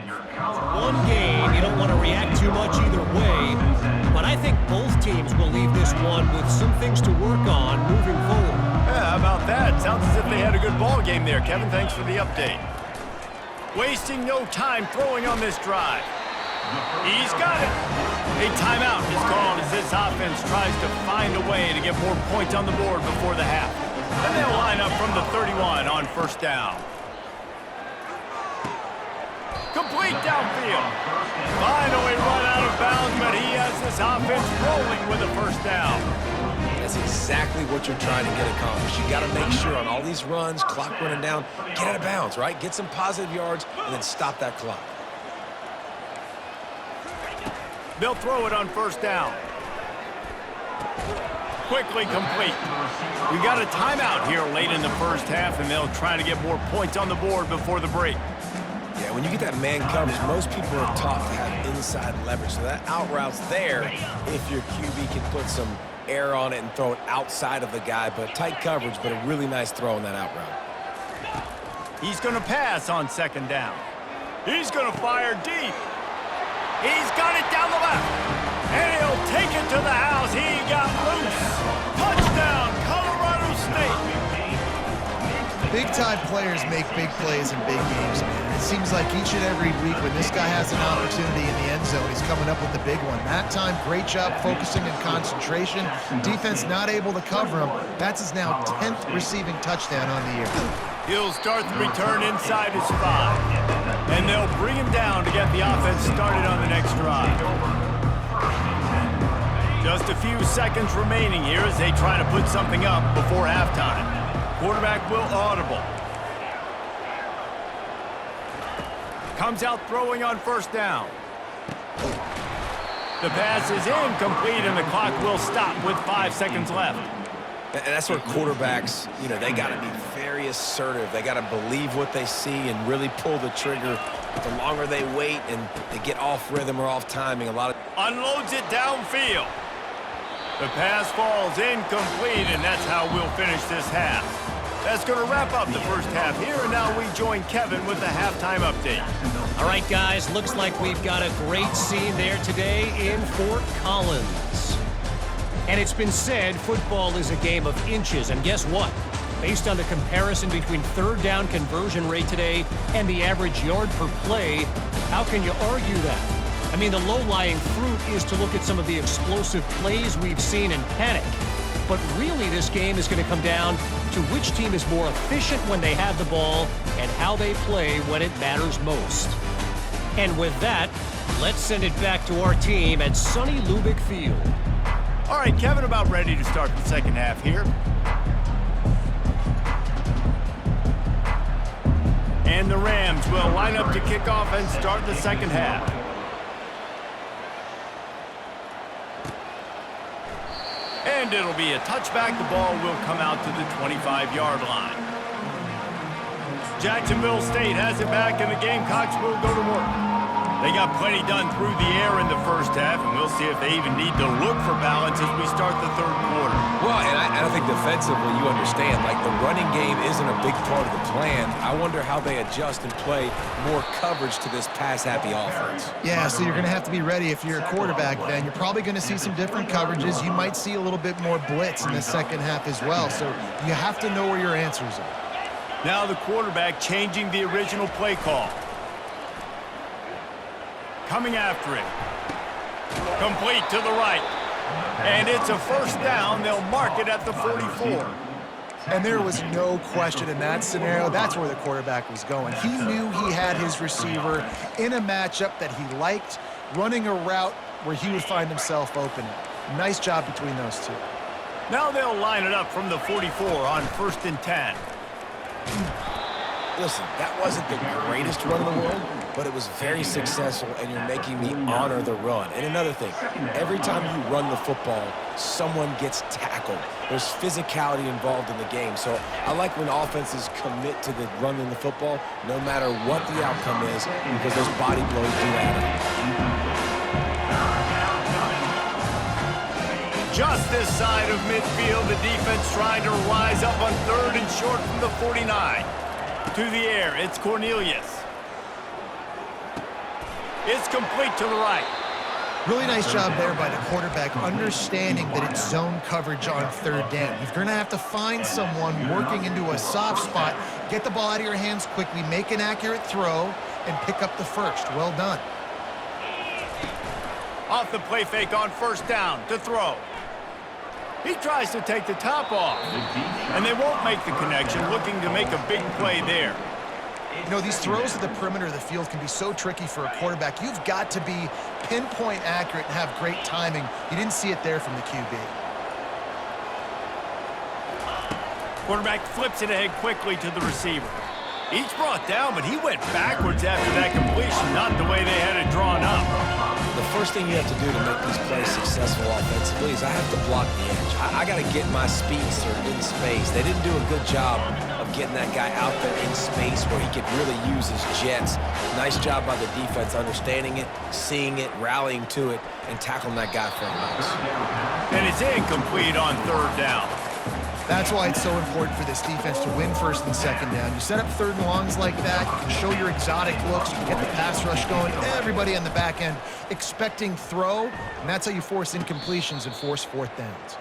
One game, you don't want to react too much either way, but I think both teams will leave this one with some things to work on moving forward. Yeah, how about that? Sounds as if they had a good ball game there, Kevin. Thanks for the update. Wasting no time throwing on this drive. He's got it. A timeout is called as this offense tries to find a way to get more points on the board before the half. And they'll line up from the 31 on first down. Complete downfield. Finally run out of bounds, but he has this offense rolling with a first down. That's exactly what you're trying to get accomplished. You got to make sure on all these runs, clock running down, get out of bounds, right? Get some positive yards, and then stop that clock. They'll throw it on first down. Quickly complete. We got a timeout here late in the first half, and they'll try to get more points on the board before the break. Yeah, when you get that man coverage, most people are taught to have inside leverage. So that out route's there if your QB can put some air on it and throw it outside of the guy. But tight coverage, but a really nice throw on that out route. He's going to pass on second down. He's going to fire deep. He's got it down the left. And he'll take it to the house. He got loose. Touchdown, Colorado State. Big-time players make big plays in big games, man. It seems like each and every week when this guy has an opportunity in the end zone, he's coming up with the big one. That time, great job focusing and concentration. Defense not able to cover him. That's his now 10th receiving touchdown on the year. He'll start the return inside his 5. And they'll bring him down to get the offense started on the next drive. Just a few seconds remaining here as they try to put something up before halftime. Quarterback will audible. Comes out throwing on first down. The pass is incomplete and the clock will stop with 5 seconds left. And that's where quarterbacks, you know, they got to be very assertive. They got to believe what they see and really pull the trigger. But the longer they wait and they get off rhythm or off timing, a lot of... Unloads it downfield. The pass falls incomplete, and that's how we'll finish this half. That's going to wrap up the first half here, and now we join Kevin with the halftime update. All right, guys, looks like we've got a great scene there today in Fort Collins. And it's been said football is a game of inches, and guess what? Based on the comparison between third down conversion rate today and the average yard per play, how can you argue that? I mean, the low-lying fruit is to look at some of the explosive plays we've seen and panic. But really, this game is going to come down to which team is more efficient when they have the ball and how they play when it matters most. And with that, let's send it back to our team at sunny Lubick Field. All right, Kevin, about ready to start the second half here. And the Rams will line up to kick off and start the second half. And it'll be a touchback. The ball will come out to the 25-yard line. Jacksonville State has it back, and the Gamecocks will go to work. They got plenty done through the air in the first half, and we'll see if they even need to look for balance as we start the third quarter. Well, and I think defensively, you understand, like the running game isn't a big part of the plan. I wonder how they adjust and play more coverage to this pass-happy offense. Yeah, so you're going to have to be ready if you're a quarterback then. You're probably going to see some different coverages. You might see a little bit more blitz in the second half as well, so you have to know where your answers are. Now the quarterback changing the original play call. Coming after it. Complete to the right. And it's a first down. They'll mark it at the 44. And there was no question in that scenario. That's where the quarterback was going. He knew he had his receiver in a matchup that he liked, running a route where he would find himself open. Nice job between those two. Now they'll line it up from the 44 on 1st and 10. Listen, that wasn't the greatest run in the world, but it was very successful, and you're making me honor the run. And another thing, every time you run the football, someone gets tackled. There's physicality involved in the game. So I like when offenses commit to the running the football, no matter what the outcome is, because those body blows do add up. Just this side of midfield, the defense trying to rise up on 3rd and short from the 49. To the air, it's Cornelius. It's complete to the right. Really nice job there by the quarterback, understanding that it's zone coverage on third down. You're going to have to find someone working into a soft spot, get the ball out of your hands quickly, make an accurate throw, and pick up the first. Well done. Off the play fake on first down to throw. He tries to take the top off, and they won't make the connection, looking to make a big play there. You know, these throws to the perimeter of the field can be so tricky for a quarterback. You've got to be pinpoint accurate and have great timing. You didn't see it there from the QB. Quarterback flips it ahead quickly to the receiver. He's brought down, but he went backwards after that completion, not the way they had it drawn up. The first thing you have to do to make these plays successful offensively is I have to block the edge. I got to get my speedster in space. They didn't do a good job of getting that guy out there in space where he could really use his jets. Nice job by the defense understanding it, seeing it, rallying to it, and tackling that guy for a loss. And it's incomplete on third down. That's why it's so important for this defense to win first and second down. You set up third and longs like that, you can show your exotic looks, you can get the pass rush going, everybody on the back end expecting throw, and that's how you force incompletions and force fourth downs.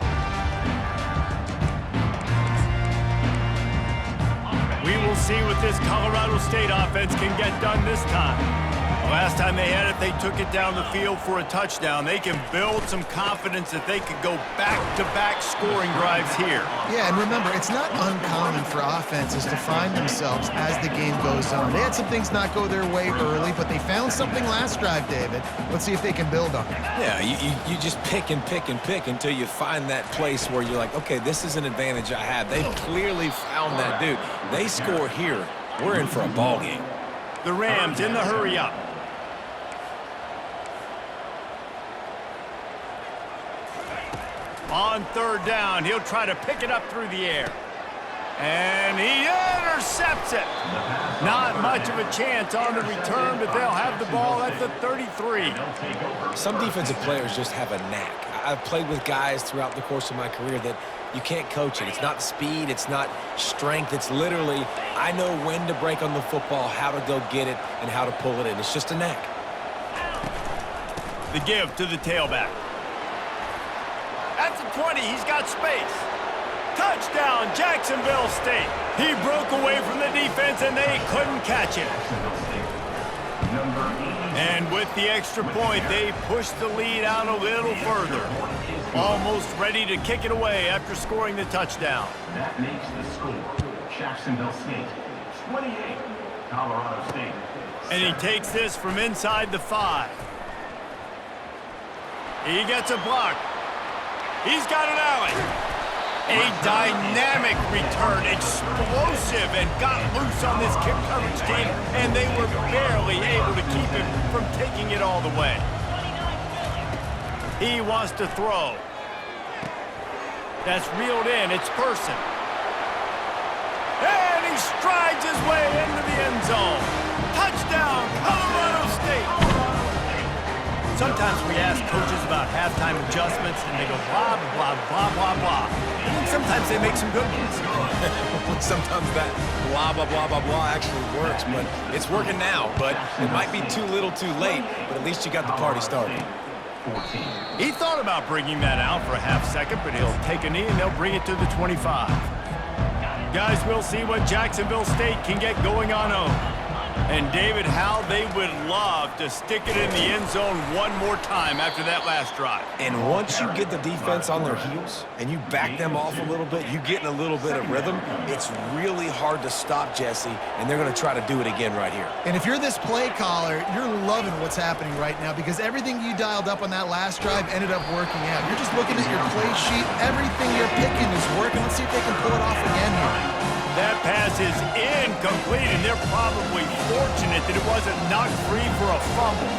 We will see what this Colorado State offense can get done this time. Last time they had it, they took it down the field for a touchdown. They can build some confidence that they could go back-to-back scoring drives here. Yeah, and remember, it's not uncommon for offenses to find themselves as the game goes on. They had some things not go their way early, but they found something last drive, David. Let's see if they can build on it. Yeah, you just pick and pick and pick until you find that place where you're like, okay, this is an advantage I have. They clearly found that dude. They score here. We're in for a ball game. The Rams in the hurry-up. On third down, he'll try to pick it up through the air. And he intercepts it. Not much of a chance on the return, but they'll have the ball at the 33. Some defensive players just have a knack. I've played with guys throughout the course of my career that you can't coach it. It's not speed, it's not strength. It's literally, I know when to break on the football, how to go get it, and how to pull it in. It's just a knack. The give to the tailback. At the 20, he's got space. Touchdown, Jacksonville State. He broke away from the defense, and they couldn't catch him. And with the extra point, they pushed the lead out a little further. Almost ready to kick it away after scoring the touchdown. That makes the score. Jacksonville State, 28. Colorado State. And he takes this from inside the 5. He gets a block. He's got an alley. A dynamic return, explosive, and got loose on this kick coverage team, and they were barely able to keep him from taking it all the way. He wants to throw. That's reeled in. It's Person. And he strides his way into the end zone. Touchdown, Colorado State. Sometimes we ask coaches about halftime adjustments, and they go blah, blah, blah, blah, blah. And then sometimes they make some good ones. Sometimes that blah, blah, blah, blah, blah actually works, but it's working now. But it might be too little too late, but at least you got the party started. He thought about bringing that out for a half second, but he'll take a knee, and they'll bring it to the 25. Guys, we'll see what Jacksonville State can get going on home. And David, how they would love to stick it in the end zone one more time after that last drive. And once you get the defense on their heels and you back them off a little bit, you get in a little bit of rhythm, it's really hard to stop Jesse, and they're going to try to do it again right here. And if you're this play caller, you're loving what's happening right now because everything you dialed up on that last drive ended up working out. You're just looking at your play sheet. Everything you're picking is working. Let's see if they can pull it off again here. That pass is incomplete, and they're probably fortunate that it wasn't knocked free for a fumble.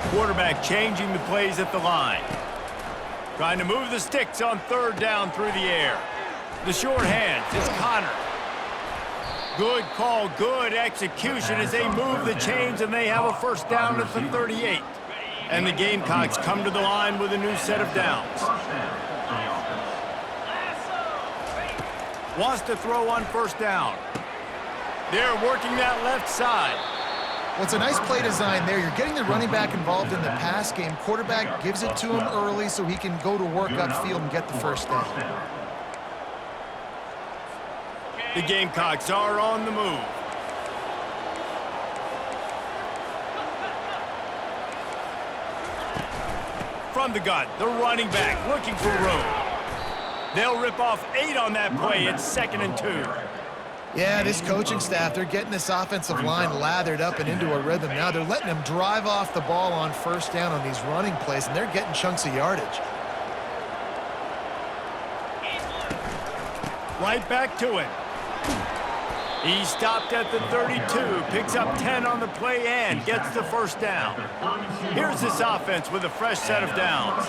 Quarterback changing the plays at the line. Trying to move the sticks on third down through the air. The short hands, it's Connor. Good call, good execution as they move the chains, and they have a first down at the 38. And the Gamecocks come to the line with a new set of downs. Wants to throw on first down. They're working that left side. Well, it's a nice play design there. You're getting the running back involved in the pass game. Quarterback gives it to him early so he can go to work upfield and get the first down. The Gamecocks are on the move. From the gun, the running back looking for room. They'll rip off 8 on that play. It's 2nd and 2. Yeah, this coaching staff, they're getting this offensive line lathered up and into a rhythm. Now they're letting them drive off the ball on first down on these running plays, and they're getting chunks of yardage. Right back to him. He stopped at the 32, picks up 10 on the play and gets the first down. Here's this offense with a fresh set of downs.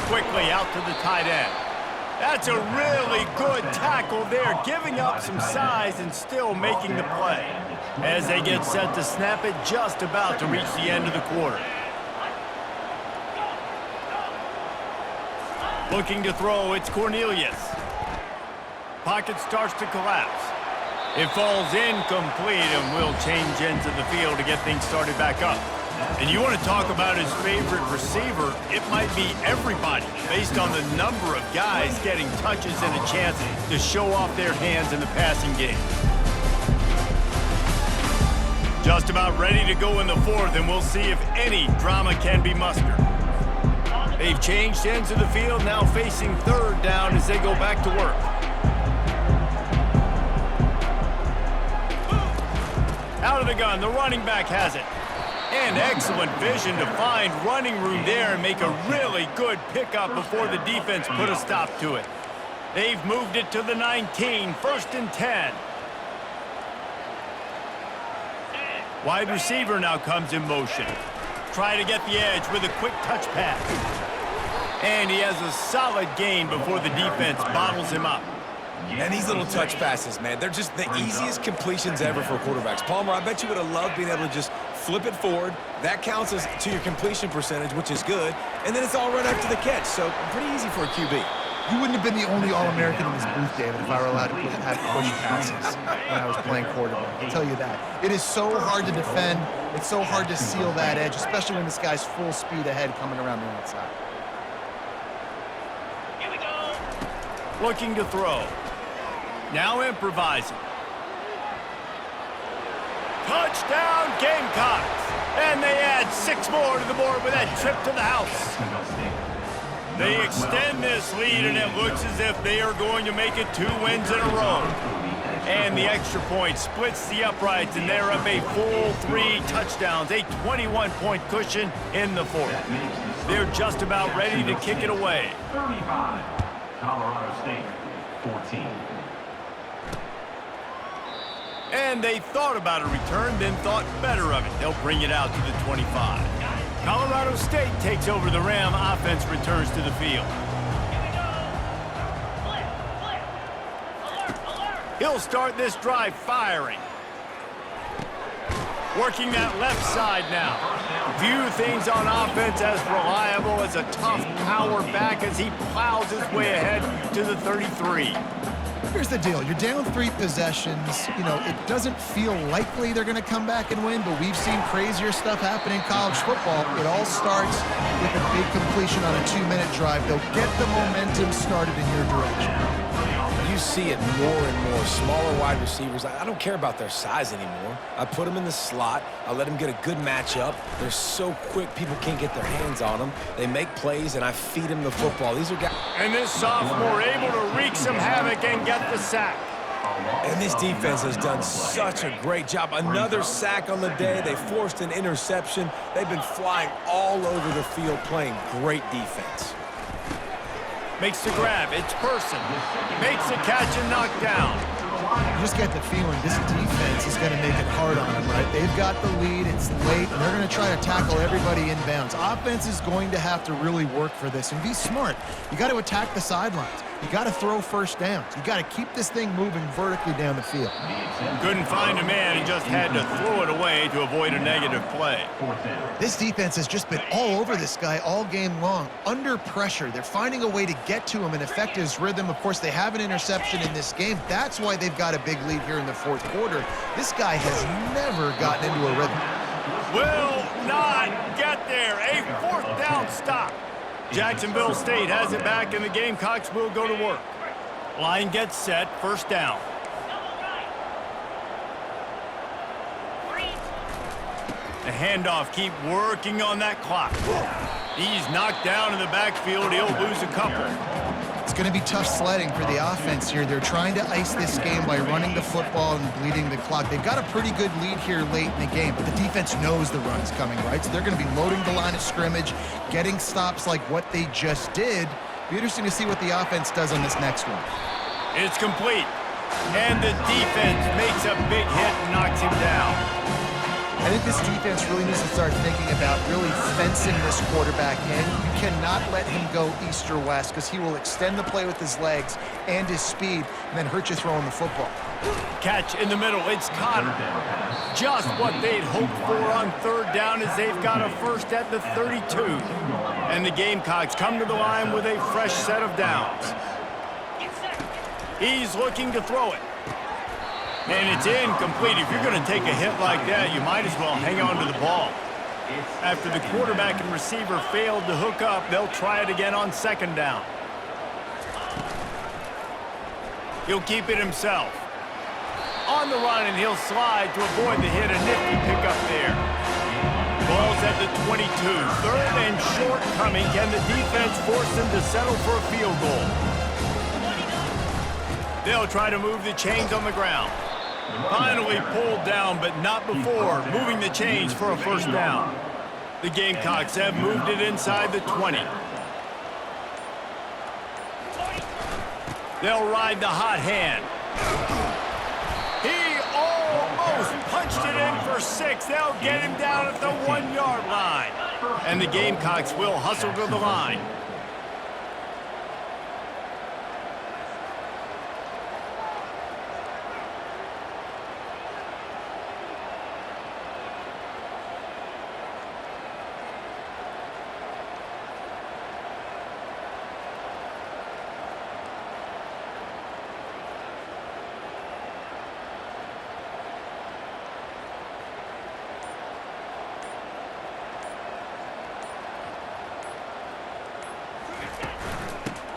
Quickly out to the tight end. That's a really good tackle there, giving up some size and still making the play. As they get set to snap it, just about to reach the end of the quarter. Looking to throw, it's Cornelius. Pocket starts to collapse. It falls incomplete and will change ends of the field to get things started back up. And you want to talk about his favorite receiver, it might be everybody based on the number of guys getting touches and a chance to show off their hands in the passing game. Just about ready to go in the 4th, and we'll see if any drama can be mustered. They've changed ends of the field, now facing 3rd down as they go back to work. Out of the gun, the running back has it. And excellent vision to find running room there and make a really good pickup before the defense put a stop to it. They've moved it to the 19, 1st and 10. Wide receiver now comes in motion. Try to get the edge with a quick touch pass. And he has a solid gain before the defense bottles him up. And these little touch passes, man, they're just the easiest completions ever for quarterbacks. Palmer, I bet you would have loved being able to just flip it forward. That counts as to your completion percentage, which is good. And then it's all right after the catch, so pretty easy for a QB. You wouldn't have been the only All-American in this booth, David, if I were allowed to have push passes when I was playing quarterback. I'll tell you that. It is so hard to defend. It's so hard to seal that edge, especially when this guy's full speed ahead coming around the outside. Looking to throw. Now improvising. Touchdown Gamecocks! And they add 6 more to the board with that trip to the house. They extend this lead, and it looks as if they are going to make it 2 wins in a row. And the extra point splits the uprights, and they're up a full 3 touchdowns, a 21-point cushion in the 4th. They're just about ready to kick it away. 35, Colorado State, 14. And they thought about a return, then thought better of it. They'll bring it out to the 25. Colorado State takes over the Ram. Offense returns to the field. He'll start this drive firing. Working that left side now. Few things on offense as reliable as a tough power back as he plows his way ahead to the 33. Here's the deal. You're down 3 possessions. You know, it doesn't feel likely they're going to come back and win, but we've seen crazier stuff happen in college football. It all starts with a big completion on a 2-minute drive. They'll get the momentum started in your direction. You see it more and more. Smaller wide receivers, I don't care about their size anymore. I put them in the slot. I let them get a good matchup. They're so quick, people can't get their hands on them. They make plays, and I feed them the football. These are guys. And this sophomore able to wreak some havoc and get the sack. And this defense has done such a great job. Another sack on the day. They forced an interception. They've been flying all over the field playing great defense. Makes the grab. It's Person. Makes the catch and knocked down. You just get the feeling this defense is going to make it hard on them, right? They've got the lead, it's late, and they're going to try to tackle everybody inbounds. Offense is going to have to really work for this and be smart. You got to attack the sidelines. You got to throw first downs. You got to keep this thing moving vertically down the field. Couldn't find a man and just had to throw it away to avoid a negative play. This defense has just been all over this guy all game long. Under pressure, they're finding a way to get to him and affect his rhythm. Of course, they have an interception in this game. That's why they've got a big lead here in the fourth quarter. This guy has never gotten into a rhythm. Will not get there. A fourth down stop. Jacksonville State has it back, and the Gamecocks will go to work. Line gets set, first down. The handoff, keep working on that clock. He's knocked down in the backfield. He'll lose a couple. It's going to be tough sledding for the offense here. They're trying to ice this game by running the football and bleeding the clock. They've got a pretty good lead here late in the game, but the defense knows the run's coming, right? So they're going to be loading the line of scrimmage, getting stops like what they just did. Be interesting to see what the offense does on this next one. It's complete, and the defense makes a big hit and knocks him down. I think this defense really needs to start thinking about really fencing this quarterback in. You cannot let him go east or west because he will extend the play with his legs and his speed and then hurt you throwing the football. Catch in the middle. It's Connor. Just what they'd hoped for on third down as they've got a first at the 32. And the Gamecocks come to the line with a fresh set of downs. He's looking to throw it. And it's incomplete. If you're going to take a hit like that, you might as well hang on to the ball. After the quarterback and receiver failed to hook up, they'll try it again on second down. He'll keep it himself. On the run, and he'll slide to avoid the hit. A nifty pickup there. Ball's at the 22. Third and short coming. Can the defense force them to settle for a field goal? They'll try to move the chains on the ground. Finally pulled down, but not before moving the chains for a first down. The Gamecocks have moved it inside the 20. They'll ride the hot hand. He almost punched it in for 6. They'll get him down at the 1-yard line. And the Gamecocks will hustle to the line.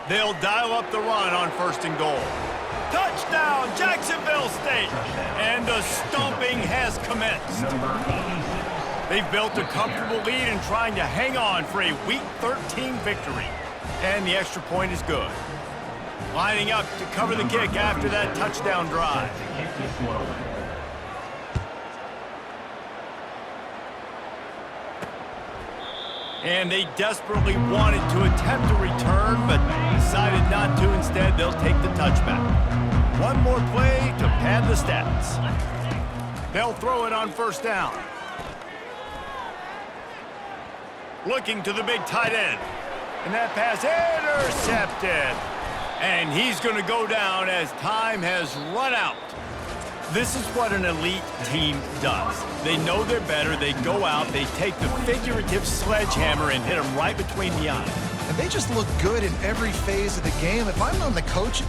They'll dial up the run on first and goal. Touchdown, Jacksonville State! And the stomping has commenced. They've built a comfortable lead and trying to hang on for a Week 13 victory. And the extra point is good. Lining up to cover the kick after that touchdown drive. And they desperately wanted to attempt a return, but decided not to. Instead, they'll take the touchback. One more play to pad the stats. They'll throw it on first down. Looking to the big tight end. And that pass intercepted. And he's going to go down as time has run out. This is what an elite team does. They know they're better. They go out. They take the figurative sledgehammer and hit them right between the eyes. And they just look good in every phase of the game. If I'm on the coach